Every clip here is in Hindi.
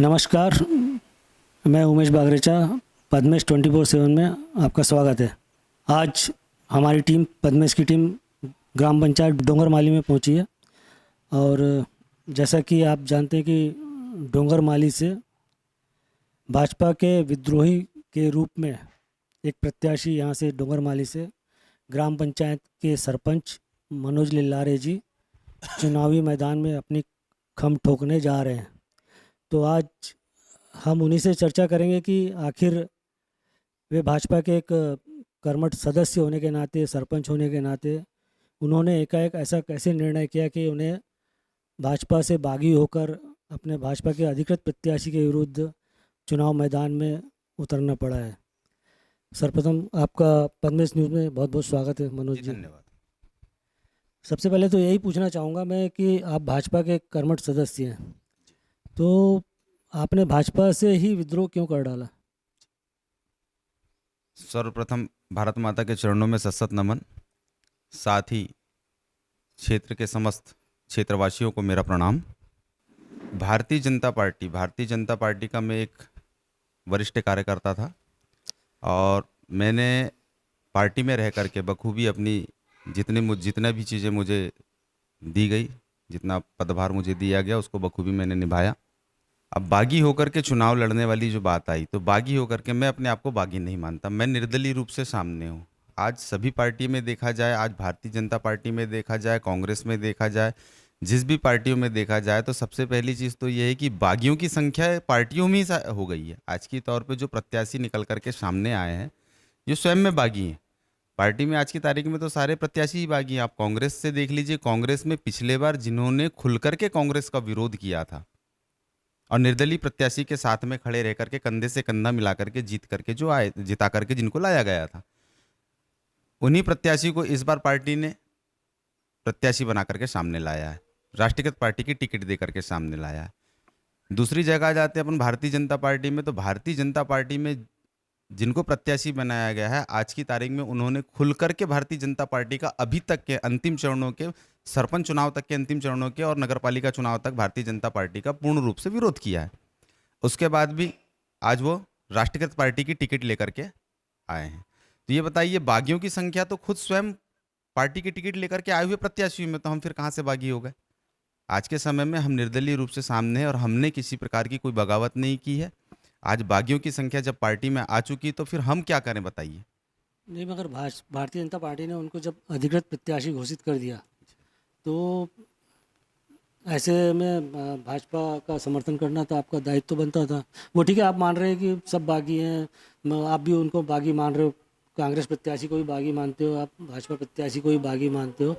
नमस्कार। मैं उमेश बागरेचा, पद्मेश 24/7 में आपका स्वागत है। आज हमारी टीम, पद्मेश की टीम, ग्राम पंचायत डोंगरमाली में पहुंची है। और जैसा कि आप जानते हैं कि डोंगरमाली से भाजपा के विद्रोही के रूप में एक प्रत्याशी यहाँ से डोंगरमाली से ग्राम पंचायत के सरपंच मनोज लिल्लारे जी चुनावी मैदान में अपनी खम ठोकने जा रहे हैं। तो आज हम उन्हीं से चर्चा करेंगे कि आखिर वे भाजपा के एक कर्मठ सदस्य होने के नाते, सरपंच होने के नाते, उन्होंने एकाएक ऐसा कैसे निर्णय किया कि उन्हें भाजपा से बागी होकर अपने भाजपा के अधिकृत प्रत्याशी के विरुद्ध चुनाव मैदान में उतरना पड़ा है। सर्वप्रथम आपका पद्मेश न्यूज़ में बहुत बहुत स्वागत है मनोज जी। धन्यवाद। सबसे पहले तो यही पूछना चाहूँगा मैं कि आप भाजपा के कर्मठ सदस्य हैं, तो आपने भाजपा से ही विद्रोह क्यों कर डाला? सर्वप्रथम भारत माता के चरणों में सशत नमन। साथ ही क्षेत्र के समस्त क्षेत्रवासियों को मेरा प्रणाम। भारतीय जनता पार्टी का मैं एक वरिष्ठ कार्यकर्ता था और मैंने पार्टी में रह करके बखूबी अपनी जितना भी चीज़ें मुझे दी गई, जितना पदभार मुझे दिया गया, उसको बखूबी मैंने निभाया। अब बागी होकर के चुनाव लड़ने वाली जो बात आई, तो बागी होकर के मैं अपने आप को बागी नहीं मानता। मैं निर्दलीय रूप से सामने हूँ। आज सभी पार्टी में देखा जाए, आज भारतीय जनता पार्टी में देखा जाए, कांग्रेस में देखा जाए, जिस भी पार्टियों में देखा जाए, तो सबसे पहली चीज़ तो ये है कि बागियों की संख्या पार्टियों में ही हो गई है। आज की तौर पे जो प्रत्याशी निकल करके सामने आए हैं, जो स्वयं में बागी हैं। पार्टी में आज की तारीख में तो सारे प्रत्याशी ही बागी हैं। आप कांग्रेस से देख लीजिए, कांग्रेस में पिछले बार जिन्होंने खुल करके कांग्रेस का विरोध किया था और निर्दलीय प्रत्याशी के साथ में खड़े रह करके कंधे से कंधा मिला करके जिता करके जिनको लाया गया था, उन्हीं प्रत्याशी को इस बार पार्टी ने प्रत्याशी बना करके सामने लाया है। राष्ट्रीयकृत पार्टी की टिकट दे करके सामने लाया है। दूसरी जगह आ जाते हैं अपन भारतीय जनता पार्टी में, तो भारतीय जनता पार्टी में जिनको प्रत्याशी बनाया गया है, आज की तारीख में उन्होंने खुल करके भारतीय जनता पार्टी का अभी तक के अंतिम चरणों के, सरपंच चुनाव तक के अंतिम चरणों के और नगरपालिका चुनाव तक भारतीय जनता पार्टी का पूर्ण रूप से विरोध किया है। उसके बाद भी आज वो राष्ट्रीयकृत पार्टी की टिकट लेकर के आए हैं। तो ये बताइए, बागियों की संख्या तो खुद स्वयं पार्टी की टिकट लेकर के आए हुए प्रत्याशी में, तो हम फिर कहाँ से बागी हो गए? आज के समय में हम निर्दलीय रूप से सामने हैं और हमने किसी प्रकार की कोई बगावत नहीं की है। आज बागियों की संख्या जब पार्टी में आ चुकी, तो फिर हम क्या करें बताइए? नहीं, मगर भारतीय जनता पार्टी ने उनको जब अधिकृत प्रत्याशी घोषित कर दिया, तो ऐसे में भाजपा का समर्थन करना तो आपका दायित्व तो बनता था। वो ठीक है, आप मान रहे हैं कि सब बागी हैं, आप भी उनको बागी मान रहे हो, कांग्रेस प्रत्याशी को भी बागी मानते हो, आप भाजपा प्रत्याशी को भी बागी मानते हो,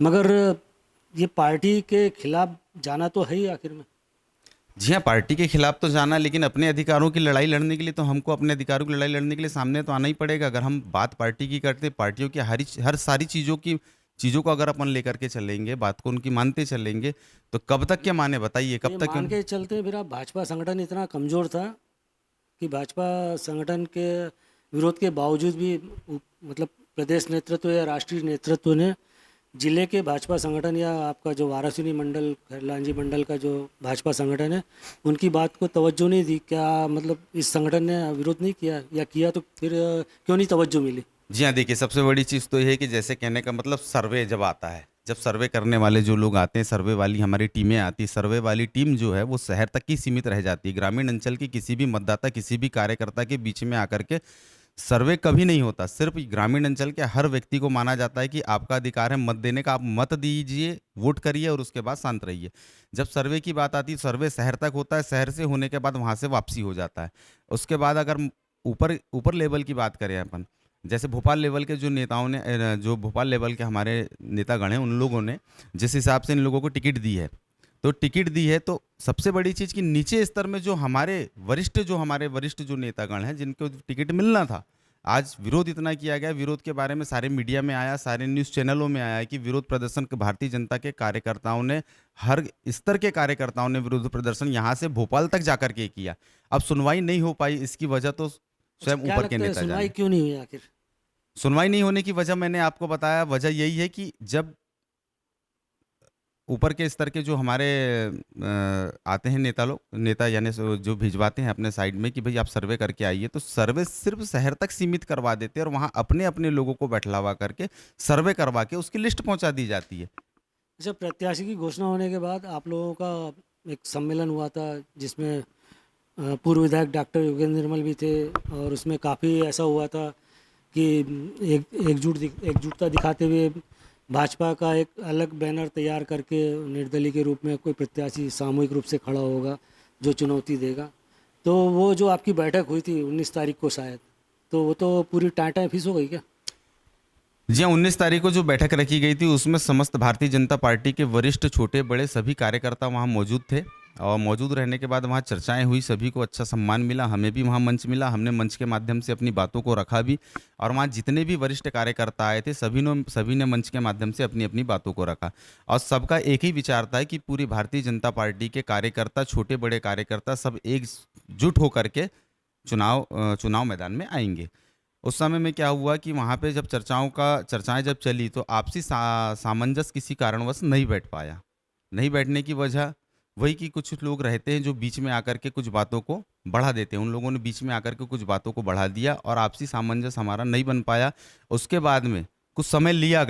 मगर ये पार्टी के खिलाफ जाना तो है ही आखिर में। जी हाँ, पार्टी के खिलाफ तो जाना, लेकिन अपने अधिकारों की लड़ाई लड़ने के लिए तो हमको अपने अधिकारों की लड़ाई लड़ने के लिए सामने तो आना ही पड़ेगा। अगर हम बात पार्टी की करते, पार्टियों की हर सारी चीज़ों को अगर अपन लेकर के चलेंगे, बात को उनकी मानते चलेंगे, तो कब तक के माने बताइए? कब तक मान के चलते फिर आप भाजपा संगठन इतना कमज़ोर था कि भाजपा संगठन के विरोध के बावजूद भी मतलब प्रदेश नेतृत्व या राष्ट्रीय नेतृत्व ने जिले के भाजपा संगठन या आपका जो वारासिनी मंडल, खैरलांजी मंडल का जो भाजपा संगठन है, उनकी बात को तवज्जो नहीं दी? क्या मतलब इस संगठन ने विरोध नहीं किया, या किया तो फिर क्यों नहीं तवज्जो मिली? जी हाँ, देखिए, सबसे बड़ी चीज़ तो ये है कि जैसे कहने का मतलब, सर्वे जब आता है, जब सर्वे करने वाले जो लोग आते हैं, सर्वे वाली हमारी टीमें आती, सर्वे वाली टीम जो है वो शहर तक ही सीमित रह जाती है। ग्रामीण अंचल की किसी भी मतदाता, किसी भी कार्यकर्ता के बीच में आकर के सर्वे कभी नहीं होता। सिर्फ ग्रामीण अंचल के हर व्यक्ति को माना जाता है कि आपका अधिकार है मत देने का, आप मत दीजिए, वोट करिए और उसके बाद शांत रहिए। जब सर्वे की बात आती है, सर्वे शहर तक होता है, शहर से होने के बाद वहाँ से वापसी हो जाता है। उसके बाद अगर ऊपर ऊपर लेवल की बात करें अपन, जैसे भोपाल लेवल के जो नेताओं ने, जो भोपाल लेवल के हमारे नेतागण हैं, उन लोगों ने जिस हिसाब से इन लोगों को टिकट दी है, तो सबसे बड़ी चीज़ कि नीचे स्तर में जो हमारे वरिष्ठ जो नेतागण हैं, जिनको टिकट मिलना था, आज विरोध इतना किया गया। विरोध के बारे में सारे मीडिया में आया, सारे न्यूज़ चैनलों में आया कि विरोध प्रदर्शन भारतीय जनता के कार्यकर्ताओं ने, हर स्तर के कार्यकर्ताओं ने विरोध प्रदर्शन यहाँ से भोपाल तक जाकर के किया। अब सुनवाई नहीं हो पाई, इसकी वजह तो स्वयं ऊपर के नेता जाने। सुनवाई क्यों नहीं हुई आखिर? सुनवाई नहीं होने की वजह मैंने आपको बताया। वजह यही है कि जब ऊपर के स्तर के जो हमारे आते हैं नेता यानी जो भिजवाते हैं अपने साइड में कि भाई आप सर्वे करके आइए, तो सर्वे सिर्फ शहर तक सीमित करवा देते हैं और वहाँ अपने अपने लोगों को बैठलावा करके सर्वे करवा के उसकी लिस्ट पहुँचा दी जाती है। अच्छा, प्रत्याशी की घोषणा होने के बाद आप लोगों का एक सम्मेलन हुआ था जिसमें पूर्व विधायक डॉक्टर योगेंद्र निर्मल भी थे, और उसमें काफ़ी ऐसा हुआ था कि एकजुटता दिखाते हुए भाजपा का एक अलग बैनर तैयार करके निर्दलीय के रूप में कोई प्रत्याशी सामूहिक रूप से खड़ा होगा जो चुनौती देगा। तो वो जो आपकी बैठक हुई थी 19 तारीख को शायद, तो वो तो पूरी टाँटा फीस हो गई क्या? जी हाँ, 19 तारीख को जो बैठक रखी गई थी उसमें समस्त भारतीय जनता पार्टी के वरिष्ठ छोटे बड़े सभी कार्यकर्ता वहाँ मौजूद थे, और मौजूद रहने के बाद वहाँ चर्चाएं हुई, सभी को अच्छा सम्मान मिला, हमें भी वहाँ मंच मिला, हमने मंच के माध्यम से अपनी बातों को रखा भी, और वहाँ जितने भी वरिष्ठ कार्यकर्ता आए थे सभी ने मंच के माध्यम से अपनी अपनी बातों को रखा, और सबका एक ही विचार था कि पूरी भारतीय जनता पार्टी के कार्यकर्ता, छोटे बड़े कार्यकर्ता सब एकजुट होकर के चुनाव मैदान में आएंगे। उस समय में क्या हुआ कि वहाँ पे जब चर्चाएं जब चली तो आपसी सामंजस्य किसी कारणवश नहीं बैठ पाया। नहीं बैठने की वजह वही कि कुछ लोग रहते हैं जो बीच में आकर के कुछ बातों को बढ़ा देते हैं, उन लोगों ने बीच में आकर के कुछ बातों को बढ़ा दिया और आपसी सामंजस्य हमारा नहीं बन पाया। उसके बाद में कुछ समय लिया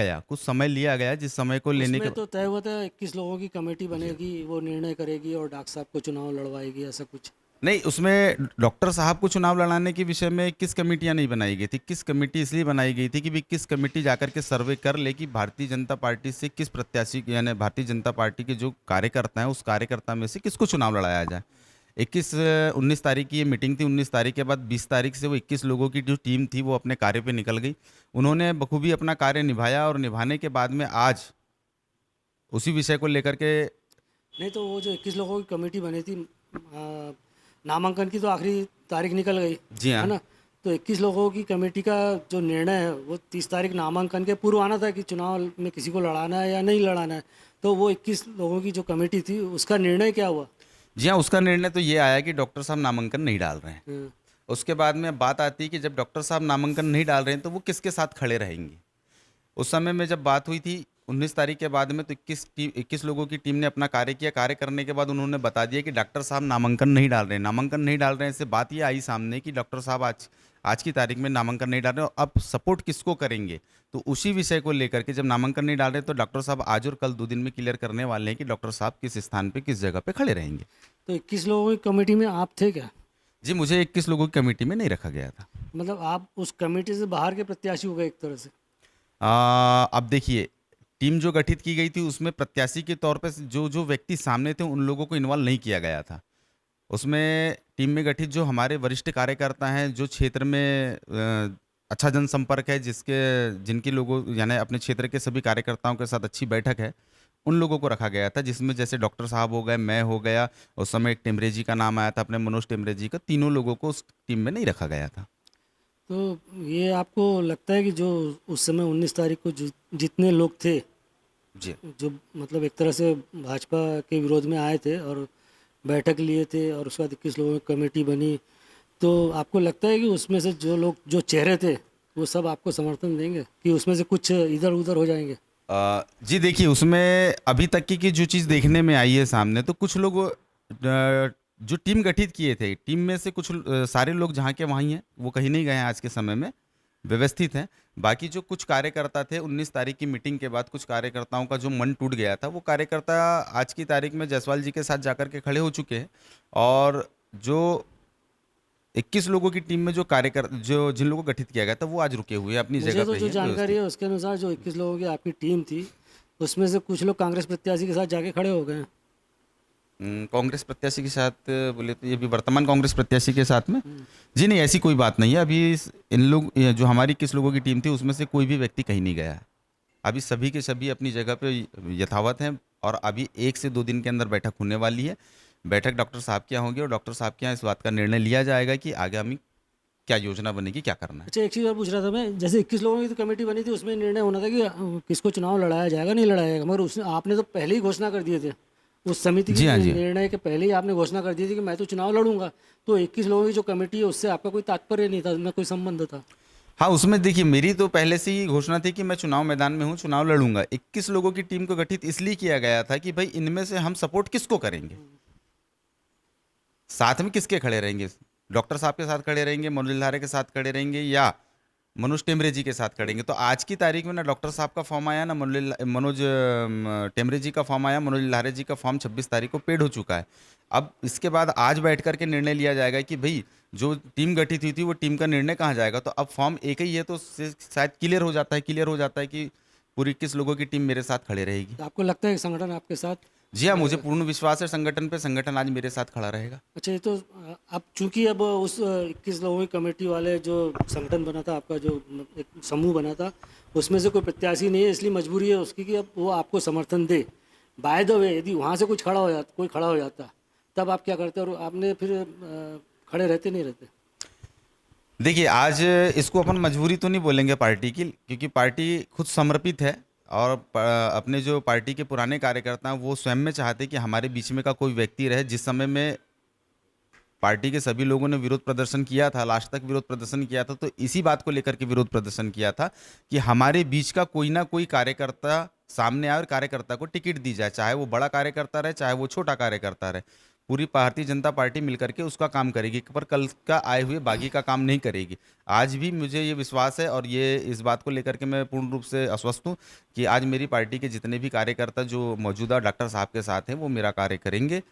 गया जिस समय को लेने के उसमें तो तय हुआ था 21 लोगों की कमेटी बनेगी, वो निर्णय करेगी और डॉक्टर साहब को चुनाव लड़वाएगी, ऐसा कुछ? नहीं, उसमें डॉक्टर साहब को चुनाव लड़ाने के विषय में किस कमेटियां नहीं बनाई गई थी। किस कमेटी इसलिए बनाई गई थी कि भी किस कमेटी जाकर के सर्वे कर ले कि भारतीय जनता पार्टी से किस प्रत्याशी यानी भारतीय जनता पार्टी के जो कार्यकर्ता हैं उस कार्यकर्ता में से किसको चुनाव लड़ाया जाए। 19 तारीख की ये मीटिंग थी। 19 तारीख के बाद 20 तारीख से वो 21 लोगों की जो टीम थी वो अपने कार्य पे निकल गई। उन्होंने बखूबी अपना कार्य निभाया और निभाने के बाद में आज उसी विषय को लेकर के नहीं, तो वो जो 21 लोगों की कमेटी बनी थी, नामांकन की तो आखिरी तारीख निकल गई, जी हाँ। है ना? तो 21 लोगों की कमेटी का जो निर्णय है वो 30 तारीख नामांकन के पूर्व आना था कि चुनाव में किसी को लड़ाना है या नहीं लड़ाना है। तो वो 21 लोगों की जो कमेटी थी उसका निर्णय क्या हुआ? जी हाँ, उसका निर्णय तो ये आया कि डॉक्टर साहब नामांकन नहीं डाल रहे हैं। हाँ, उसके बाद में बात आती है कि जब डॉक्टर साहब नामांकन नहीं डाल रहे हैं तो वो किसके साथ खड़े रहेंगे। उस समय में जब बात हुई थी 19 तारीख के बाद में तो 21 लोगों की टीम ने अपना कार्य किया। कार्य करने के बाद उन्होंने बता दिया कि डॉक्टर साहब नामांकन नहीं डाल रहे हैं। इससे बात ये आई सामने कि डॉक्टर साहब आज की तारीख में नामांकन नहीं डाल रहे हैं, और अब सपोर्ट किसको करेंगे। तो उसी विषय को लेकर के जब नामांकन नहीं डाल रहे तो डॉक्टर साहब आज और कल 2 दिन में क्लियर करने वाले हैं कि डॉक्टर साहब किस स्थान पे किस जगह पे खड़े रहेंगे। तो 21 लोगों की कमेटी में आप थे क्या? जी, मुझे 21 लोगों की कमेटी में नहीं रखा गया था। मतलब आप उस कमेटी से बाहर के प्रत्याशी हो गए एक तरह से? अब देखिए, टीम जो गठित की गई थी उसमें प्रत्याशी के तौर पे जो जो व्यक्ति सामने थे उन लोगों को इन्वॉल्व नहीं किया गया था। उसमें टीम में गठित जो हमारे वरिष्ठ कार्यकर्ता हैं, जो क्षेत्र में अच्छा जनसंपर्क है, जिनके लोगों यानी अपने क्षेत्र के सभी कार्यकर्ताओं के साथ अच्छी बैठक है, उन लोगों को रखा गया था, जिसमें जैसे डॉक्टर साहब हो गए, मैं हो गया, उस समय एक टेमरे जी का नाम आया था, अपने मनोज टेमरे जी का। तीनों लोगों को उस टीम में नहीं रखा गया था। तो ये आपको लगता है कि जो उस समय 19 तारीख को जितने लोग थे, जी जो मतलब एक तरह से भाजपा के विरोध में आए थे और बैठक लिए थे और उसके बाद 21 लोगों की कमेटी बनी, तो आपको लगता है कि उसमें से जो लोग जो चेहरे थे वो सब आपको समर्थन देंगे कि उसमें से कुछ इधर उधर हो जाएंगे? जी देखिए, उसमें अभी तक की जो चीज़ देखने में आई है सामने, तो कुछ लोग जो टीम गठित किए थे, टीम में से कुछ सारे लोग जहाँ के वहीं हैं, वो कहीं नहीं गए हैं, आज के समय में व्यवस्थित हैं। बाकी जो कुछ कार्यकर्ता थे 19 तारीख की मीटिंग के बाद कुछ कार्यकर्ताओं का जो मन टूट गया था, वो कार्यकर्ता आज की तारीख में जायसवाल जी के साथ जाकर के खड़े हो चुके हैं, और जो 21 लोगों की टीम में जो जिन लोगों को गठित किया गया था वो आज रुके हुए हैं अपनी मुझे जगह तो पे जो ही हैं, जानकारी है उसके अनुसार जो 21 लोगों की आपकी टीम थी उसमें से कुछ लोग कांग्रेस प्रत्याशी के साथ जाके खड़े हो गए हैं। कांग्रेस प्रत्याशी के साथ बोले तो ये भी वर्तमान कांग्रेस प्रत्याशी के साथ में। जी नहीं, ऐसी कोई बात नहीं है। अभी इन लोग जो हमारी 21 लोगों की टीम थी उसमें से कोई भी व्यक्ति कहीं नहीं गया है। अभी सभी के सभी अपनी जगह पे यथावत हैं, और अभी 1 से 2 दिन के अंदर बैठक होने वाली है। बैठक डॉक्टर साहब के यहाँ होगी और डॉक्टर साहब के यहाँ इस बात का निर्णय लिया जाएगा कि आगामी क्या योजना बनेगी, क्या करना है। अच्छा, एक चीज़ और पूछ रहा था मैं, जैसे 21 लोगों की तो कमेटी बनी थी, उसमें निर्णय होना था कि किसको चुनाव लड़ाया जाएगा नहीं लड़ाया जाएगा, मगर उसने आपने तो पहले ही घोषणा कर दिए थे उस समिति जी के हाँ, जी। निर्णय के पहले ही आपने घोषणा कर दी थी कि मैं तो चुनाव लड़ूंगा। तो 21 लोगों की जो कमेटी है उससे आपका कोई तात्पर्य नहीं था, ना कोई संबंध था? हाँ, उसमें देखिए मेरी तो पहले से ही घोषणा थी कि मैं चुनाव मैदान में हूँ, चुनाव लड़ूंगा। 21 लोगों की टीम को गठित इसलिए किया गया था कि भाई इनमें से हम सपोर्ट किसको करेंगे, साथ में किसके खड़े रहेंगे। डॉक्टर साहब के साथ खड़े रहेंगे, मनोज लारे के साथ खड़े रहेंगे, या मनोज टेमरे जी के साथ खड़ेंगे। तो आज की तारीख में ना डॉक्टर साहब का फॉर्म आया, ना मनोज टेमरे जी का फॉर्म आया, मनोज लारे जी का फॉर्म 26 तारीख को पेड हो चुका है। अब इसके बाद आज बैठ करके निर्णय लिया जाएगा कि भाई जो टीम गठित हुई थी वो टीम का निर्णय कहाँ जाएगा। तो अब फॉर्म एक ही है, तो शायद क्लियर हो जाता है कि पूरी 21 लोगों की टीम मेरे साथ खड़े रहेगी। तो आपको लगता है कि संगठन आपके साथ जी हाँ, मुझे रहेगा? पूर्ण विश्वास है संगठन पे, संगठन आज मेरे साथ खड़ा रहेगा। अच्छा, ये तो अब चूंकि अब उस 21 लोगों की कमेटी वाले जो संगठन बना था आपका, जो एक समूह बना था, उसमें से कोई प्रत्याशी नहीं है, इसलिए मजबूरी है उसकी कि अब वो आपको समर्थन दे। बाय द वे, यदि वहाँ से कोई खड़ा हो जाता तब आप क्या करते, और आपने फिर खड़े रहते नहीं रहते? देखिए आज इसको अपन मजबूरी तो नहीं बोलेंगे पार्टी की, क्योंकि पार्टी खुद समर्पित है। और अपने जो पार्टी के पुराने कार्यकर्ता हैं वो स्वयं में चाहते कि हमारे बीच में का कोई व्यक्ति रहे। जिस समय में पार्टी के सभी लोगों ने विरोध प्रदर्शन किया था, लास्ट तक विरोध प्रदर्शन किया था, तो इसी बात को लेकर के विरोध प्रदर्शन किया था कि हमारे बीच का कोई ना कोई कार्यकर्ता सामने आए और कार्यकर्ता को टिकट दी जाए, चाहे वो बड़ा कार्यकर्ता रहे, चाहे वो छोटा कार्यकर्ता रहे। पूरी भारतीय जनता पार्टी मिलकर के उसका काम करेगी, पर कल का आए हुए बागी का काम नहीं करेगी। आज भी मुझे ये विश्वास है और ये इस बात को लेकर के मैं पूर्ण रूप से आश्वस्त हूँ कि आज मेरी पार्टी के जितने भी कार्यकर्ता जो मौजूदा डॉक्टर साहब के साथ हैं वो मेरा कार्य करेंगे।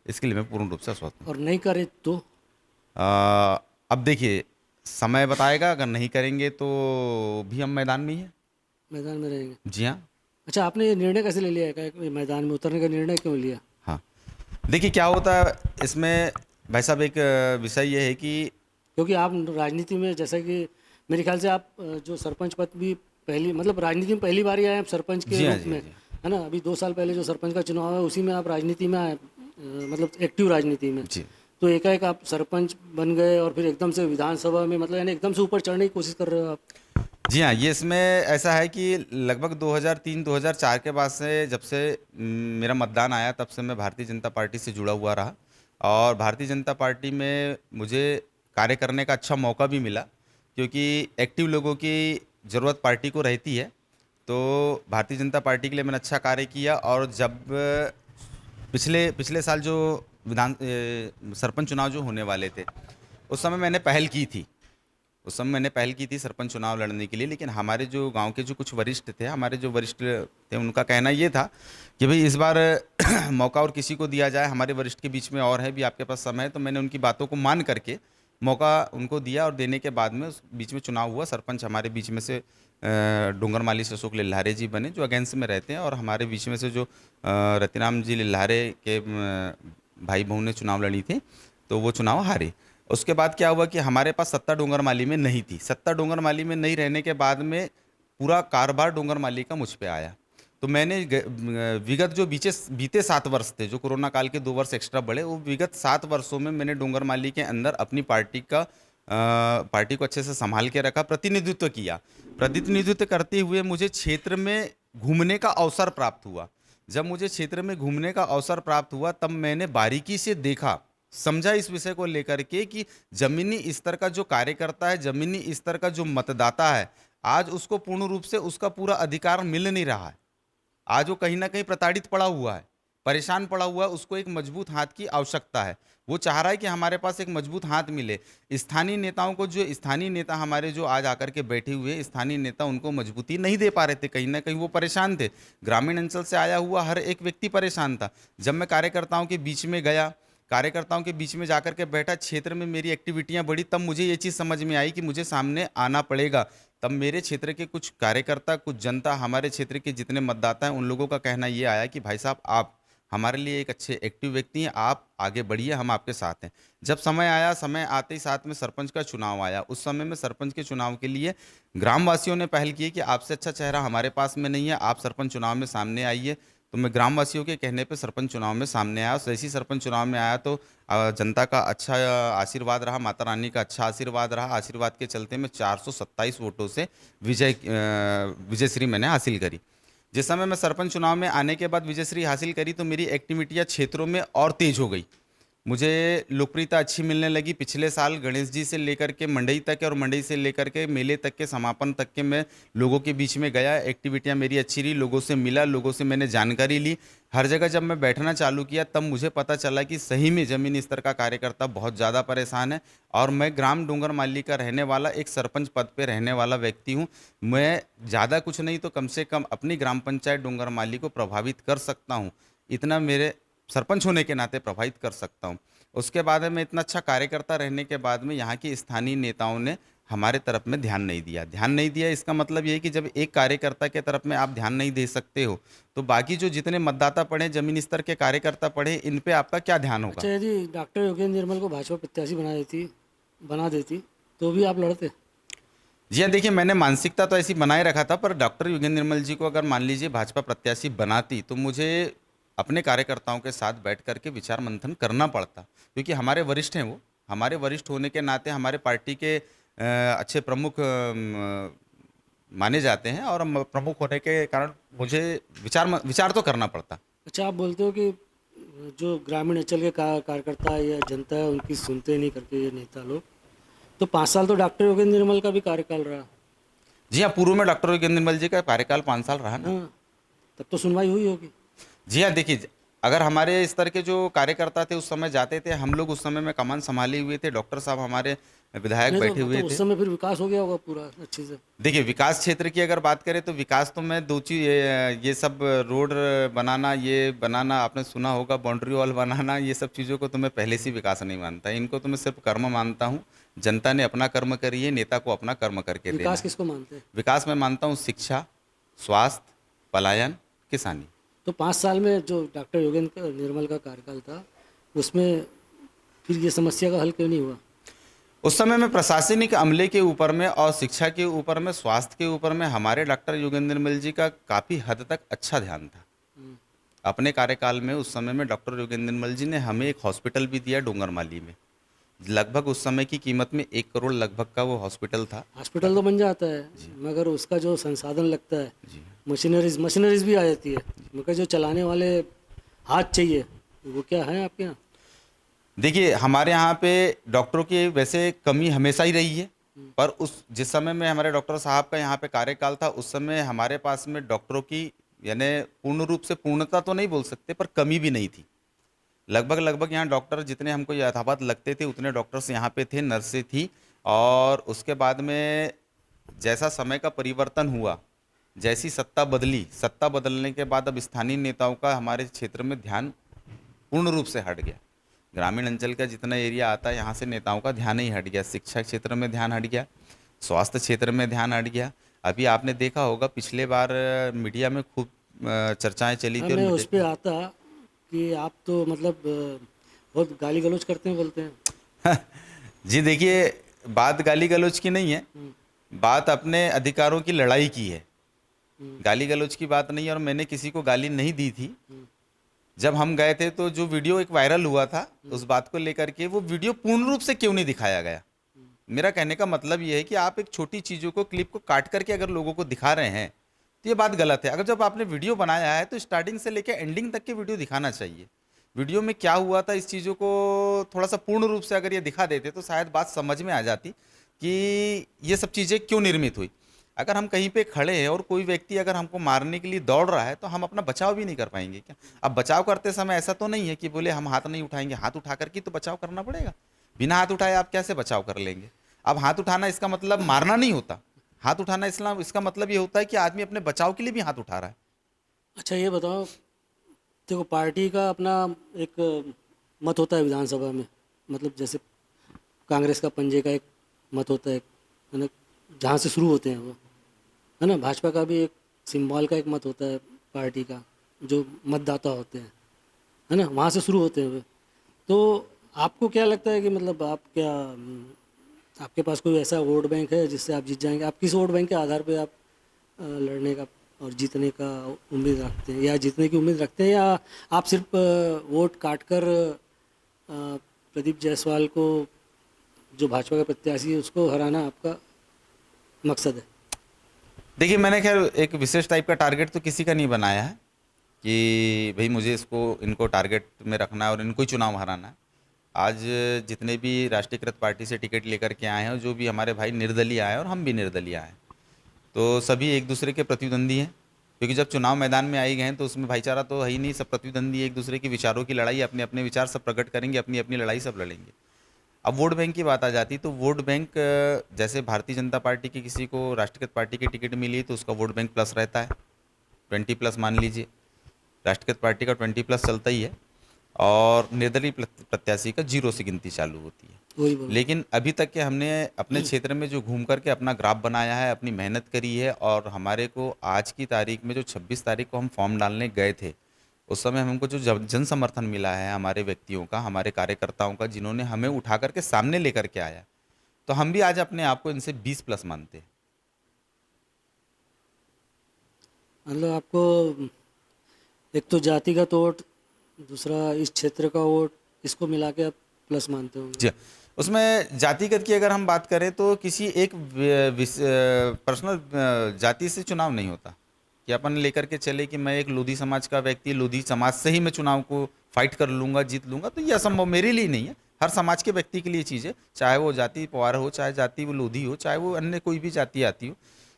इसके लिए मैं पूर्ण रूप से आश्वस्त हूँ। और नहीं करे तो? अब देखिए समय बताएगा, अगर नहीं करेंगे तो भी हम मैदान में ही हैं। मैदान में रहेंगे? जी हाँ। अच्छा, आपने ये निर्णय कैसे ले लिया है कि मैदान में उतरने का निर्णय क्यों लिया? हाँ, देखिए क्या होता है इसमें भाई साहब, एक विषय ये है कि क्योंकि आप राजनीति में, जैसा कि मेरे ख्याल से आप जो सरपंच पद भी पहली, मतलब राजनीति में पहली बार ही आए आप सरपंच के जी हाँ, रूप जी में, हाँ, जी है ना? अभी 2 साल पहले जो सरपंच का चुनाव है उसी में आप राजनीति में आए, मतलब एक्टिव राजनीति में। जी। तो एकाएक आप सरपंच बन गए और फिर एकदम से विधानसभा में, मतलब यानी एकदम से ऊपर चढ़ने की कोशिश कर रहे हो आप। जी हाँ, ये इसमें ऐसा है कि लगभग 2003-2004 के बाद से, जब से मेरा मतदान आया, तब से मैं भारतीय जनता पार्टी से जुड़ा हुआ रहा। और भारतीय जनता पार्टी में मुझे कार्य करने का अच्छा मौका भी मिला, क्योंकि एक्टिव लोगों की ज़रूरत पार्टी को रहती है। तो भारतीय जनता पार्टी के लिए मैंने अच्छा कार्य किया। और जब पिछले पिछले साल जो सरपंच चुनाव जो होने वाले थे, उस समय मैंने पहल की थी। उस समय मैंने पहल की थी सरपंच चुनाव लड़ने के लिए, लेकिन हमारे जो गांव के जो कुछ वरिष्ठ थे, हमारे जो वरिष्ठ थे, उनका कहना ये था कि भाई इस बार मौका और किसी को दिया जाए, हमारे वरिष्ठ के बीच में और है भी, आपके पास समय है। तो मैंने उनकी बातों को मान करके मौका उनको दिया, और देने के बाद में उस बीच में चुनाव हुआ। सरपंच हमारे बीच में से डूंगरमाली से अशोक लिल्हारे जी बने, जो अगेंस्ट में रहते हैं। और हमारे बीच में से जो रतिराम जी लिल्हारे के भाई बहू ने चुनाव लड़ी थी, तो वो चुनाव हारे। उसके बाद क्या हुआ कि हमारे पास सत्ता डोंगरमाली में नहीं थी। सत्ता डोंगरमाली में नहीं रहने के बाद में पूरा कारोबार डोंगरमाली का मुझ पे आया। तो मैंने विगत जो बीते 7 वर्ष थे, जो कोरोना काल के 2 वर्ष एक्स्ट्रा बढ़े, वो विगत 7 वर्षों में मैंने डोंगरमाली के अंदर अपनी पार्टी को अच्छे से संभाल के रखा, प्रतिनिधित्व किया। प्रतिनिधित्व करते हुए मुझे क्षेत्र में घूमने का अवसर प्राप्त हुआ। जब मुझे क्षेत्र में घूमने का अवसर प्राप्त हुआ, तब मैंने बारीकी से देखा, समझा इस विषय को लेकर के कि जमीनी स्तर का जो कार्यकर्ता है, जमीनी स्तर का जो मतदाता है, आज उसको पूर्ण रूप से उसका पूरा अधिकार मिल नहीं रहा है। आज वो कहीं ना कहीं प्रताड़ित पड़ा हुआ है, परेशान पड़ा हुआ है। उसको एक मजबूत हाथ की आवश्यकता है। वो चाह रहा है कि हमारे पास एक मजबूत हाथ मिले। स्थानीय नेताओं को, जो स्थानीय नेता हमारे जो आज आकर के बैठे हुए स्थानीय नेता, उनको मजबूती नहीं दे पा रहे थे। कहीं ना कहीं वो परेशान थे। ग्रामीण अंचल से आया हुआ हर एक व्यक्ति परेशान था। जब मैं कार्यकर्ताओं के बीच में गया, कार्यकर्ताओं के बीच में जाकर के बैठा, क्षेत्र में मेरी एक्टिविटियां बढ़ी, तब मुझे ये चीज़ समझ में आई कि मुझे सामने आना पड़ेगा। तब मेरे क्षेत्र के कुछ कार्यकर्ता, कुछ जनता, हमारे क्षेत्र के जितने मतदाता हैं, उन लोगों का कहना ये आया कि भाई साहब, आप हमारे लिए एक अच्छे एक्टिव व्यक्ति हैं, आप आगे बढ़िए, हम आपके साथ हैं। जब समय आया, समय आते ही साथ में सरपंच का चुनाव आया। उस समय में सरपंच के चुनाव के लिए ग्रामवासियों ने पहल की कि आपसे अच्छा चेहरा हमारे पास में नहीं है, आप सरपंच चुनाव में सामने आइए। तो मैं ग्रामवासियों के कहने पे सरपंच चुनाव में सामने आया। जैसे ही सरपंच चुनाव में आया तो जनता का अच्छा आशीर्वाद रहा, माता रानी का अच्छा आशीर्वाद रहा। आशीर्वाद के चलते मैं 427 वोटों से विजयश्री मैंने हासिल करी। जिस समय मैं सरपंच चुनाव में आने के बाद विजयश्री हासिल करी, तो मेरी एक्टिविटियां क्षेत्रों में और तेज हो गई। मुझे लोकप्रियता अच्छी मिलने लगी। पिछले साल गणेश जी से लेकर के मंडई तक और मंडई से लेकर के मेले तक के समापन तक के मैं लोगों के बीच में गया। एक्टिविटियां मेरी अच्छी रही, लोगों से मिला, लोगों से मैंने जानकारी ली। हर जगह जब मैं बैठना चालू किया तब मुझे पता चला कि सही में ज़मीनी स्तर का कार्यकर्ता बहुत ज़्यादा परेशान है। और मैं ग्राम डोंगरमाली का रहने वाला एक सरपंच पद पे रहने वाला व्यक्ति हूँ। मैं ज़्यादा कुछ नहीं तो कम से कम अपनी ग्राम पंचायत डोंगरमाली को प्रभावित कर सकता हूँ, इतना मेरे सरपंच होने के नाते प्रभावित कर सकता हूँ। उसके बाद में इतना अच्छा कार्यकर्ता रहने के बाद में यहाँ की स्थानीय नेताओं ने हमारे तरफ में ध्यान नहीं दिया। इसका मतलब ये है कि जब एक कार्यकर्ता के तरफ में आप ध्यान नहीं दे सकते हो तो बाकी जो जितने मतदाता पड़े, जमीनी स्तर के कार्यकर्ता पड़े, इन पे आपका क्या ध्यान होगा। अच्छा, यदि डॉक्टर योगेंद्र निर्मल को भाजपा प्रत्याशी बना देती तो भी आप लड़ते? जी हाँ, देखिए मैंने मानसिकता तो ऐसी बनाए रखा था, पर डॉक्टर योगेंद्र निर्मल जी को अगर मान लीजिए भाजपा प्रत्याशी बनाती तो मुझे अपने कार्यकर्ताओं के साथ बैठ करके विचार मंथन करना पड़ता, क्योंकि हमारे वरिष्ठ हैं वो। हमारे वरिष्ठ होने के नाते हमारे पार्टी के अच्छे प्रमुख माने जाते हैं और प्रमुख होने के कारण मुझे विचार तो करना पड़ता। अच्छा, आप बोलते हो कि जो ग्रामीण अंचल के कार्यकर्ता या जनता है उनकी सुनते नहीं करके ये नेता लोग, तो 5 साल तो डॉक्टर योगेंद्र निर्मल का भी कार्यकाल रहा। जी हाँ, पूर्व में डॉक्टर योगेंद्र निर्मल जी का कार्यकाल 5 साल रहा ना। हाँ, तब तो सुनवाई हुई होगी। जी हाँ, देखिए अगर हमारे स्तर के जो कार्यकर्ता थे उस समय जाते थे, हम लोग उस समय में कमान संभाले हुए थे, डॉक्टर साहब हमारे विधायक नहीं बैठे तो हुए उस थे। समय फिर विकास हो गया होगा पूरा अच्छे से। देखिए विकास क्षेत्र की अगर बात करें तो विकास तो मैं दो चीज, ये सब रोड बनाना, ये बनाना, आपने सुना होगा बाउंड्री वॉल बनाना, ये सब चीज़ों को तो मैं पहले से विकास नहीं मानता। इनको तो मैं सिर्फ कर्म मानता हूँ। जनता ने अपना कर्म करी है, नेता को अपना कर्म करके देना विकास है। किसको मानते हैं? विकास मैं मानता हूँ शिक्षा, स्वास्थ्य, पलायन, किसानी। तो 5 साल में जो डॉक्टर योगेंद्र निर्मल का कार्यकाल था उसमें फिर ये समस्या का हल क्यों नहीं हुआ? उस समय में प्रशासनिक अमले के ऊपर में और शिक्षा के ऊपर में, स्वास्थ्य के ऊपर में हमारे डॉक्टर योगेंद्र निर्मल जी का काफ़ी हद तक अच्छा ध्यान था। हम्म, अपने कार्यकाल में उस समय में डॉक्टर योगेंद्र निर्मल जी ने हमें एक हॉस्पिटल भी दिया डोंगरमाली में। लगभग उस समय की कीमत में 1 करोड़ लगभग का वो हॉस्पिटल था। हॉस्पिटल तो बन जाता है मगर उसका जो संसाधन लगता है, जी मशीनरीज भी आ जाती है, मगर जो चलाने वाले हाथ चाहिए वो क्या है आपके यहाँ? देखिए हमारे यहाँ पे डॉक्टरों की वैसे कमी हमेशा ही रही है, पर उस जिस समय में हमारे डॉक्टर साहब का यहाँ पे कार्यकाल था उस समय हमारे पास में डॉक्टरों की यानी पूर्ण रूप से, पूर्णता तो नहीं बोल सकते, पर कमी भी नहीं थी। लगभग यहाँ डॉक्टर जितने हमको यथावत लगते थे उतने डॉक्टर्स यहाँ पे थे, नर्सें थी। और उसके बाद में जैसा समय का परिवर्तन हुआ, जैसी सत्ता बदली, सत्ता बदलने के बाद अब स्थानीय नेताओं का हमारे क्षेत्र में ध्यान पूर्ण रूप से हट गया। ग्रामीण अंचल का जितना एरिया आता है यहाँ से नेताओं का ध्यान ही हट गया। शिक्षा क्षेत्र में ध्यान हट गया, स्वास्थ्य क्षेत्र में ध्यान हट गया। अभी आपने देखा होगा पिछले बार मीडिया में खूब चर्चाएं चली हाँ, थी और मैं उस पर आता कि आप तो मतलब बहुत गाली गलौज करते हैं, बोलते हैं। जी देखिए, बात गाली गलौज की नहीं है, बात अपने अधिकारों की लड़ाई की है। गाली गलौज की बात नहीं है और मैंने किसी को गाली नहीं दी थी। जब हम गए थे तो जो वीडियो एक वायरल हुआ था उस बात को लेकर के, वो वीडियो पूर्ण रूप से क्यों नहीं दिखाया गया। मेरा कहने का मतलब ये है कि आप एक छोटी चीज़ों को, क्लिप को काट करके अगर लोगों को दिखा रहे हैं तो ये बात गलत है। अगर जब आपने वीडियो बनाया है तो स्टार्टिंग से लेकर एंडिंग तक के वीडियो दिखाना चाहिए। वीडियो में क्या हुआ था इस चीज़ों को थोड़ा सा पूर्ण रूप से अगर ये दिखा देते तो शायद बात समझ में आ जाती कि ये सब चीज़ें क्यों निर्मित हुई। अगर हम कहीं पे खड़े हैं और कोई व्यक्ति अगर हमको मारने के लिए दौड़ रहा है तो हम अपना बचाव भी नहीं कर पाएंगे क्या? अब बचाव करते समय ऐसा तो नहीं है कि बोले हम हाथ नहीं उठाएंगे, हाथ उठा करके तो बचाव करना पड़ेगा। बिना हाथ उठाए आप कैसे बचाव कर लेंगे? अब हाथ उठाना इसका मतलब मारना नहीं होता। हाथ उठाना इस्लाम इसका मतलब ये होता है कि आदमी अपने बचाव के लिए भी हाथ उठा रहा है। अच्छा, ये बताओ, देखो पार्टी का अपना एक मत होता है विधानसभा में, मतलब जैसे कांग्रेस का पंजे का एक मत होता है ना, जहाँ से शुरू होते हैं वो, है ना। भाजपा का भी एक सिंबल का एक मत होता है पार्टी का, जो मतदाता होते हैं, है ना, वहाँ से शुरू होते हैं वो। तो आपको क्या लगता है कि मतलब आप क्या आपके पास कोई ऐसा वोट बैंक है जिससे आप जीत जाएंगे? आप किस वोट बैंक के आधार पे आप लड़ने का और जीतने का उम्मीद रखते हैं, या जीतने की उम्मीद रखते हैं, या आप सिर्फ वोट काट कर प्रदीप जायसवाल को, जो भाजपा का प्रत्याशी है, उसको हराना आपका मकसद है? देखिए मैंने खैर एक विशेष टाइप का टारगेट तो किसी का नहीं बनाया है कि भाई मुझे इनको टारगेट में रखना है और इनको ही चुनाव हराना है। आज जितने भी राष्ट्रीयकृत पार्टी से टिकट लेकर के आए हैं और जो भी हमारे भाई निर्दलीय आए हैं और हम भी निर्दलीय आए हैं, तो सभी एक दूसरे के प्रतिद्वंदी हैं। क्योंकि जब चुनाव मैदान में आई गए हैं तो उसमें भाईचारा तो है ही नहीं, सब प्रतिद्वंदी एक दूसरे के विचारों की लड़ाई, अपने अपने विचार सब प्रकट करेंगे, अपनी अपनी लड़ाई सब लड़ेंगे। अब वोट बैंक की बात आ जाती तो वोट बैंक जैसे भारतीय जनता पार्टी की किसी को राष्ट्रीयकृत पार्टी की टिकट मिली तो उसका वोट बैंक प्लस रहता है, 20+ मान लीजिए। राष्ट्रीयकृत पार्टी का 20+ चलता ही है और निर्दलीय प्रत्याशी का 0 से गिनती चालू होती है। वही बोल। लेकिन अभी तक के हमने अपने क्षेत्र में जो घूम करके अपना ग्राफ बनाया है, अपनी मेहनत करी है, और हमारे को आज की तारीख में जो 26 तारीख को हम फॉर्म डालने गए थे, उस समय हमको जो जन समर्थन मिला है हमारे व्यक्तियों का, हमारे कार्यकर्ताओं का, जिन्होंने हमें उठा करके सामने लेकर के आया, तो हम भी आज अपने आप को इनसे 20+ मानते हैं। मतलब आपको एक तो जातिगत वोट, दूसरा इस क्षेत्र का वोट, इसको मिला के आप प्लस मानते होंगे। जी, उसमें जातिगत की अगर हम बात करें तो किसी एक पर्सनल जाति से चुनाव नहीं होता कि अपन लेकर के चले कि मैं एक लोधी समाज का व्यक्ति, लोधी समाज से ही मैं चुनाव को फाइट कर लूँगा, जीत लूँगा, तो ये असंभव मेरे लिए नहीं है। हर समाज के व्यक्ति के लिए चीज़ है, चाहे वो जाति पवार हो, चाहे जाति वो लोधी हो, चाहे वो अन्य कोई भी जाति आती हो,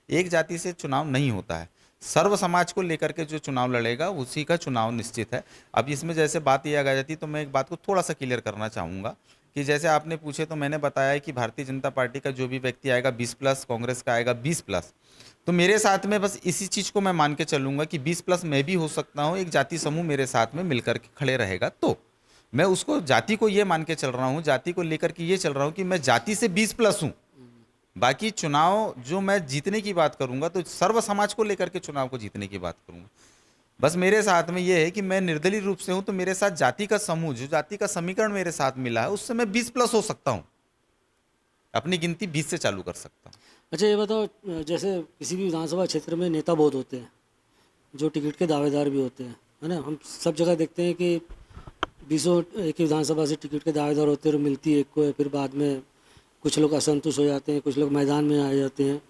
एक जाति से चुनाव नहीं होता है। सर्व समाज को लेकर के जो चुनाव लड़ेगा उसी का चुनाव निश्चित है। अब इसमें जैसे बात ये आ जाती है तो मैं एक बात को थोड़ा सा क्लियर करना चाहूँगा कि जैसे आपने पूछे तो मैंने बताया है कि भारतीय जनता पार्टी का जो भी व्यक्ति आएगा 20+, कांग्रेस का आएगा 20+, तो मेरे साथ में बस इसी चीज़ को मैं मान के चलूँगा कि 20+ मैं भी हो सकता हूँ, एक जाति समूह मेरे साथ में मिलकर के खड़े रहेगा, तो मैं उसको जाति को ये मान के चल रहा हूँ, जाति को लेकर के ये चल रहा हूँ कि मैं जाति से 20+ हूँ। बाकी चुनाव जो मैं जीतने की बात करूंगा तो सर्व समाज को लेकर के चुनाव को जीतने की बात करूंगा। बस मेरे साथ में ये है कि मैं निर्दलीय रूप से हूं तो मेरे साथ जाति का समूह, जो जाति का समीकरण मेरे साथ मिला है, उससे मैं 20+ हो सकता हूं, अपनी गिनती 20 से चालू कर सकता हूं। अच्छा ये बताओ, जैसे किसी भी विधानसभा क्षेत्र में नेता बहुत होते हैं जो टिकट के दावेदार भी होते हैं, है ना। हम सब जगह देखते हैं कि 20 एक ही विधानसभा से टिकट के दावेदार होते हैं और मिलती है एक को, फिर बाद में कुछ लोग असंतुष्ट हो जाते हैं, कुछ लोग मैदान में आ जाते हैं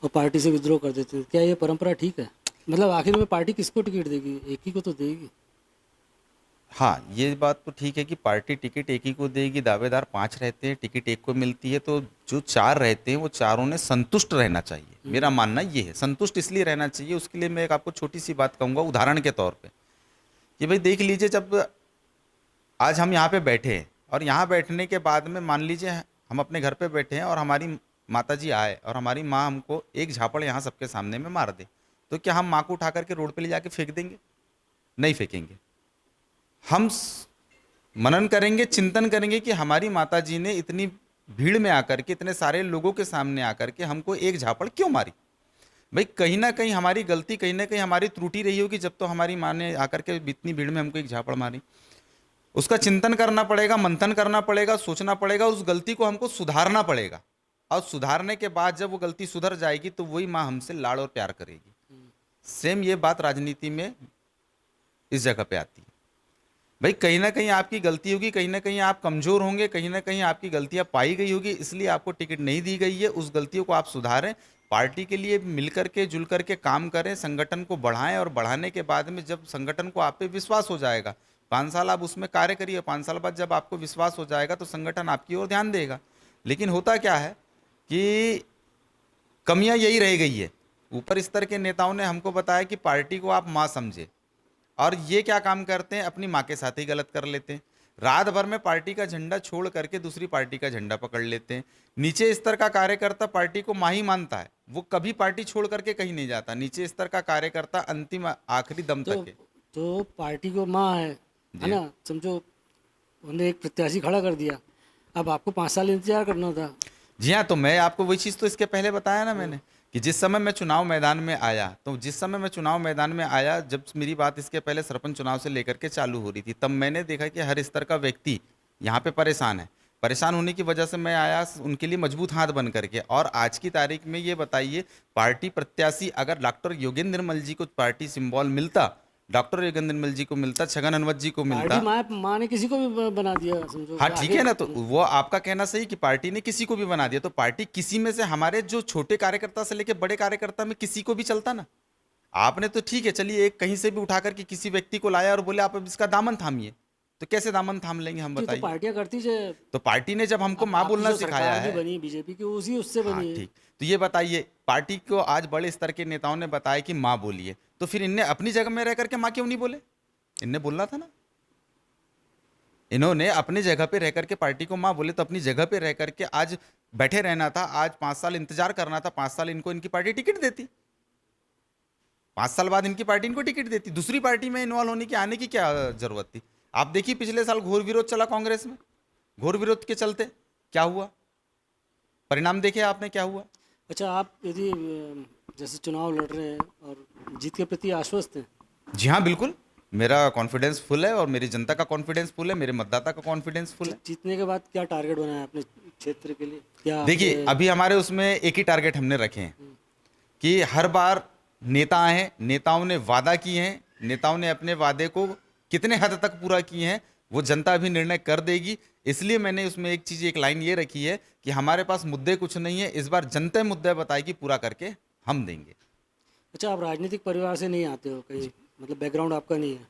और पार्टी से विद्रोह कर देते हैं। क्या ये परंपरा ठीक है? मतलब आखिर में पार्टी किसको टिकट देगी? एक ही को तो देगी। हाँ, ये बात तो ठीक है कि पार्टी टिकट एक ही को देगी, दावेदार 5 रहते हैं, टिकट एक को मिलती है, तो जो 4 रहते हैं वो चारों ने संतुष्ट रहना चाहिए। मेरा मानना ये है, संतुष्ट इसलिए रहना चाहिए। उसके लिए मैं एक आपको छोटी सी बात कहूँगा उदाहरण के तौर पे कि भाई देख लीजिए, जब आज हम यहाँ पे बैठे हैं और यहाँ बैठने के बाद में मान लीजिए हम अपने घर पे बैठे हैं और हमारी माता जी आए और हमारी माँ हमको एक झापड़ यहाँ सबके सामने में मार दे, तो क्या हम माँ को उठा करके रोड पे ले जाके फेंक देंगे? नहीं फेंकेंगे। हम मनन करेंगे, चिंतन करेंगे कि हमारी माता जी ने इतनी भीड़ में आकर के, इतने सारे लोगों के सामने आकर के हमको एक झापड़ क्यों मारी। भाई कहीं ना कहीं हमारी गलती, कहीं ना कहीं हमारी त्रुटि रही होगी, जब तो हमारी माँ ने आकर के इतनी भीड़ में हमको एक झापड़ मारी। उसका चिंतन करना पड़ेगा, मंथन करना पड़ेगा, सोचना पड़ेगा, उस गलती को हमको सुधारना पड़ेगा, और सुधारने के बाद जब वो गलती सुधर जाएगी तो वही माँ हमसे लाड़ और प्यार करेगी। सेम ये बात राजनीति में इस जगह पे आती है। भाई कहीं ना कहीं आपकी गलती होगी, कहीं ना कहीं आप कमजोर होंगे, कहीं ना कहीं आपकी गलतियां पाई गई होगी, इसलिए आपको टिकट नहीं दी गई है। उस गलतियों को आप सुधारें, पार्टी के लिए मिलकर के जुल करके काम करें, संगठन को बढ़ाएं, और बढ़ाने के बाद में जब संगठन को आप पे विश्वास हो जाएगा, 5 साल आप उसमें कार्य करिए, 5 साल बाद जब आपको विश्वास हो जाएगा तो संगठन आपकी ओर ध्यान देगा। लेकिन होता क्या है कि कमियां यही रह गई है। ऊपर स्तर के नेताओं ने हमको बताया कि पार्टी को आप माँ समझे, और ये क्या काम करते हैं, अपनी माँ के साथ ही गलत कर लेते हैं। रात भर में पार्टी का झंडा छोड़ करके दूसरी पार्टी का झंडा पकड़ लेते हैं। नीचे स्तर का कार्यकर्ता पार्टी को माँ ही मानता है, वो कभी पार्टी छोड़ करके कहीं नहीं जाता। नीचे स्तर का कार्यकर्ता अंतिम आखिरी दम तक है। तो पार्टी को माँ है ना, समझो। उन्होंने एक प्रत्याशी खड़ा कर दिया, अब आपको 5 साल इंतजार करना था। जी हाँ, तो मैं आपको वही चीज़ तो इसके पहले बताया ना मैंने कि जिस समय मैं चुनाव मैदान में आया, तो जिस समय मैं चुनाव मैदान में आया, जब मेरी बात इसके पहले सरपंच चुनाव से लेकर के चालू हो रही थी, तब मैंने देखा कि हर स्तर का व्यक्ति यहाँ पे परेशान है। परेशान होने की वजह से मैं आया उनके लिए मजबूत हाथ बन करके। और आज की तारीख में ये बताइए, पार्टी प्रत्याशी अगर डॉक्टर योगेंद्र निर्मल जी को पार्टी सिंबल मिलता, डॉक्टर योगेंद्र निर्मल जी को मिलता, छगन हनवत जी को मिलता। पार्टी माँ ने किसी को भी बना दिया, समझो। हाँ ठीक है ना, तो वो आपका कहना सही कि पार्टी ने किसी को भी बना दिया, तो पार्टी किसी में से, हमारे जो छोटे कार्यकर्ता से लेके बड़े कार्यकर्ता में किसी को भी चलता ना। आपने तो ठीक है, चलिए एक कहीं से भी उठा करके किसी व्यक्ति को लाया और बोले आप अब इसका दामन थामिए, तो तो कैसे दामन थाम लेंगे हम तो बताइए। पार्टियां करती जो तो पार्टी ने जब हमको माँ आपकी बोलना जो सिखाया सरकार भी है। बनी बीजेपी की, उसी उससे हाँ बनी है। ठीक, तो ये बताइए, पार्टी को आज बड़े स्तर के नेताओं ने बताया कि माँ बोलिए, तो फिर इनने अपनी जगह में रह करके माँ क्यों नहीं बोले? इनने बोलना था ना। इन्होंने अपनी जगह पे रह करके पार्टी को माँ बोले, तो अपनी जगह पे रह करके आज बैठे रहना था, आज 5 साल इंतजार करना था, 5 साल इनको इनकी पार्टी टिकट देती, 5 साल बाद इनकी पार्टी इनको टिकट देती, दूसरी पार्टी में इन्वॉल्व होने की, आने की क्या जरूरत थी? आप देखिए पिछले साल घोर विरोध चला कांग्रेस में, घोर विरोध के चलते क्या हुआ, परिणाम देखे आपने क्या हुआ। अच्छा, आप यदि जैसे चुनाव लड़ रहे हैं और जीत के प्रति आश्वस्त हैं? जी हाँ बिल्कुल, मेरा कॉन्फिडेंस फुल है और मेरी जनता का कॉन्फिडेंस फुल है, मेरे मतदाता का कॉन्फिडेंस फुल है। जीतने के बाद क्या टारगेट बनाया अपने क्षेत्र के लिए? क्या देखिए अभी हमारे उसमें एक ही टारगेट हमने रखे हैं कि हर बार नेता हैं, नेताओं ने वादा किए हैं, नेताओं ने अपने वादे को कितने हद तक पूरा किए हैं वो जनता अभी निर्णय कर देगी। इसलिए मैंने उसमें एक चीज़, एक लाइन ये रखी है कि हमारे पास मुद्दे कुछ नहीं है, इस बार जनता मुद्दे बताएगी, पूरा करके हम देंगे। अच्छा, आप राजनीतिक परिवार से नहीं आते हो, कहीं मतलब बैकग्राउंड आपका नहीं है,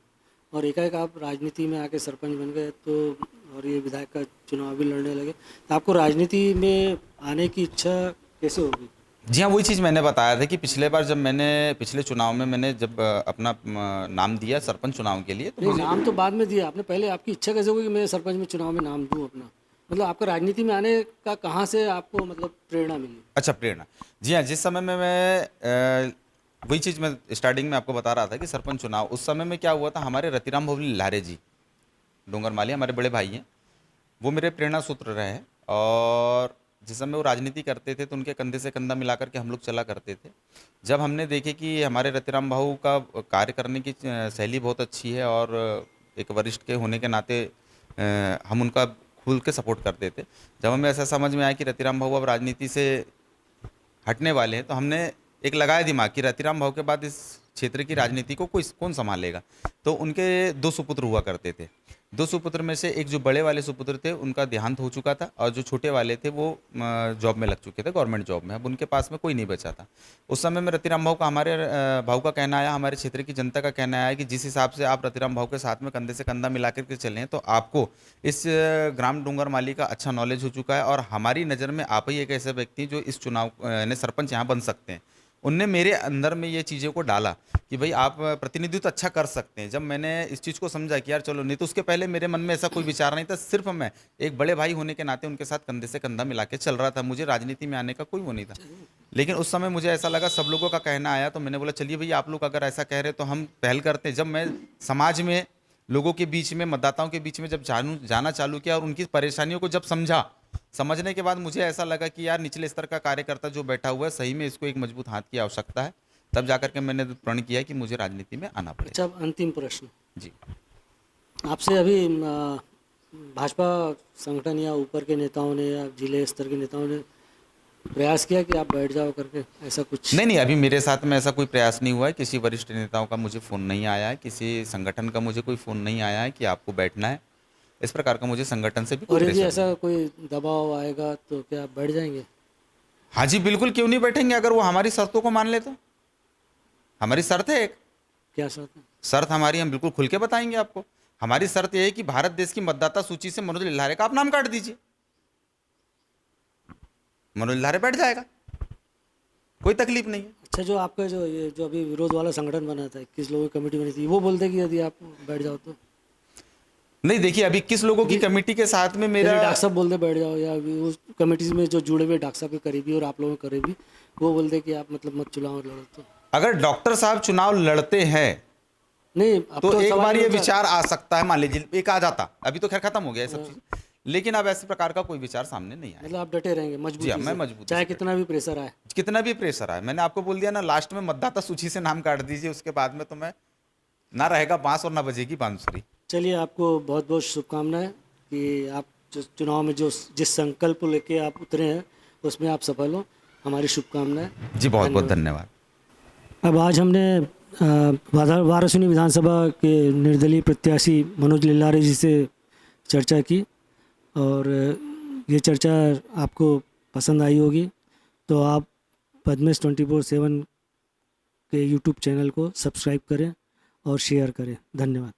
और एकाएक आप राजनीति में आके सरपंच बन गए, तो और ये विधायक का चुनाव भी लड़ने लगे, तो आपको राजनीति में आने की इच्छा कैसे होगी? जी हाँ, वही चीज़ मैंने बताया था कि पिछले बार जब मैंने पिछले चुनाव में मैंने जब अपना नाम दिया सरपंच चुनाव के लिए, तो नहीं, नाम तो बाद में दिया आपने, पहले आपकी इच्छा कैसे होगी कि मैं सरपंच में चुनाव में नाम दूं अपना? मतलब आपका राजनीति में आने का कहाँ से आपको मतलब प्रेरणा मिली? अच्छा प्रेरणा, जी हाँ, जिस समय में मैं वही चीज़ मैं स्टार्टिंग में आपको बता रहा था कि सरपंच चुनाव, उस समय में क्या हुआ था, हमारे रतिराम भोवली लारे जी डोंगर माली हमारे बड़े भाई हैं, वो मेरे प्रेरणा सूत्र रहे हैं। और जिस समय वो राजनीति करते थे तो उनके कंधे से कंधा मिला करके हम लोग चला करते थे। जब हमने देखे कि हमारे रतिराम भाऊ का कार्य करने की शैली बहुत अच्छी है और एक वरिष्ठ के होने के नाते हम उनका खुल के सपोर्ट करते थे। जब हमें ऐसा समझ में आया कि रतिराम भाऊ अब राजनीति से हटने वाले हैं, तो हमने एक लगाया दिमाग कि रतिराम भाऊ के बाद इस क्षेत्र की राजनीति को कोई कौन संभालेगा। तो उनके 2 सुपुत्र हुआ करते थे, 2 सुपुत्र में से एक जो बड़े वाले सुपुत्र थे उनका देहांत हो चुका था, और जो छोटे वाले थे वो जॉब में लग चुके थे, गवर्नमेंट जॉब में। अब उनके पास में कोई नहीं बचा था। उस समय में रतिराम भाऊ का, हमारे भाऊ का कहना आया, हमारे क्षेत्र की जनता का कहना आया कि जिस हिसाब से आप रतिराम भाऊ के साथ में कंधे से कंधा मिला करके चलें, तो आपको इस ग्राम डोंगर माली का अच्छा नॉलेज हो चुका है, और हमारी नज़र में आप ही एक ऐसे व्यक्ति जो इस चुनाव ने सरपंच यहाँ बन सकते हैं। उनने मेरे अंदर में ये चीज़ों को डाला कि भाई आप प्रतिनिधित्व अच्छा कर सकते हैं। जब मैंने इस चीज़ को समझा कि यार चलो, नहीं तो उसके पहले मेरे मन में ऐसा कोई विचार नहीं था, सिर्फ मैं एक बड़े भाई होने के नाते उनके साथ कंधे से कंधा मिला के चल रहा था, मुझे राजनीति में आने का कोई वो नहीं था। लेकिन उस समय मुझे ऐसा लगा, सब लोगों का कहना आया, तो मैंने बोला चलिए भैया आप लोग अगर ऐसा कह रहे तो हम पहल करते हैं। जब मैं समाज में, लोगों के बीच में, मतदाताओं के बीच में जब जाना चालू किया और उनकी परेशानियों को जब समझने के बाद मुझे ऐसा लगा कि यार निचले स्तर का कार्यकर्ता जो बैठा हुआ है, सही में इसको एक मजबूत हाथ की आवश्यकता है। तब जाकर के मैंने प्रण किया कि मुझे राजनीति में आना पड़ेगा। अच्छा, अंतिम प्रश्न जी, आपसे। अभी भाजपा संगठन या ऊपर के नेताओं ने या जिले स्तर के नेताओं ने प्रयास किया कि आप बैठ जाओ करके, ऐसा कुछ? नहीं, अभी मेरे साथ में ऐसा कोई प्रयास नहीं हुआ है। किसी वरिष्ठ नेताओं का मुझे फ़ोन नहीं आया है, किसी संगठन का मुझे कोई फ़ोन नहीं आया है कि आपको बैठना है। इस प्रकार का मुझे संगठन से भी कोई और यदि प्रेशर ऐसा कोई दबाव आएगा तो क्या आप बैठ जाएंगे? हाँ जी बिल्कुल, क्यों नहीं बैठेंगे, अगर वो हमारी शर्तों को मान ले तो। हमारी शर्त है एक, क्या शर्त है? शर्त हमारी हम बिल्कुल खुल के बताएंगे आपको। हमारी शर्त यह है कि भारत देश की मतदाता सूची से मनोज लिल्हारे का आप नाम काट दीजिए, मनोज लिल्हारे बैठ जाएगा, कोई तकलीफ नहीं है। अच्छा, जो आपका जो अभी विरोध वाला संगठन बना था, 21 लोगों की कमेटी बनी थी, वो बोलते कि यदि आप बैठ जाओ तो? नहीं देखिए, अभी 21 लोगों की कमेटी के साथ में मेरा, डॉक्टर साहब बोलते बैठ जाओ, या उस कमेटी में जो जुड़े हुए डॉक्टर साहब के करीबी और आप लोगों के करीबी, वो बोलते कि आप मतलब मत चुनाव लड़ो तो? अगर डॉक्टर साहब चुनाव लड़ते हैं नहीं, अब तो एक सवाल बार ये होता है। विचार आ सकता है, मान लीजिए एक आ जाता, अभी तो खैर खत्म हो गया ये सब चीज, लेकिन अब ऐसे प्रकार का कोई विचार सामने नहीं आया। मतलब आप डटे रहेंगे जी मजबूती हाँ, मैं से, मजबूती चाहे से कितना भी प्रेशर आए? कितना भी प्रेशर आए। मैंने आपको बोल दिया ना, लास्ट में मतदाता सूची से नाम काट दीजिए, उसके बाद में तो मैं ना रहेगा बांस और ना बजेगी बांसुरी। चलिए, आपको बहुत बहुत शुभकामनाएं कि आप जो चुनाव में जिस संकल्प को लेके आप उतरे हैं उसमें आप सफल हो। हमारी शुभकामनाएं। जी बहुत बहुत धन्यवाद। अब आज हमने वाराणसी विधानसभा के निर्दलीय प्रत्याशी मनोज लिल्हारे जी से चर्चा की, और ये चर्चा आपको पसंद आई होगी, तो आप पद्मेश 24/7 के यूट्यूब चैनल को सब्सक्राइब करें और शेयर करें। धन्यवाद।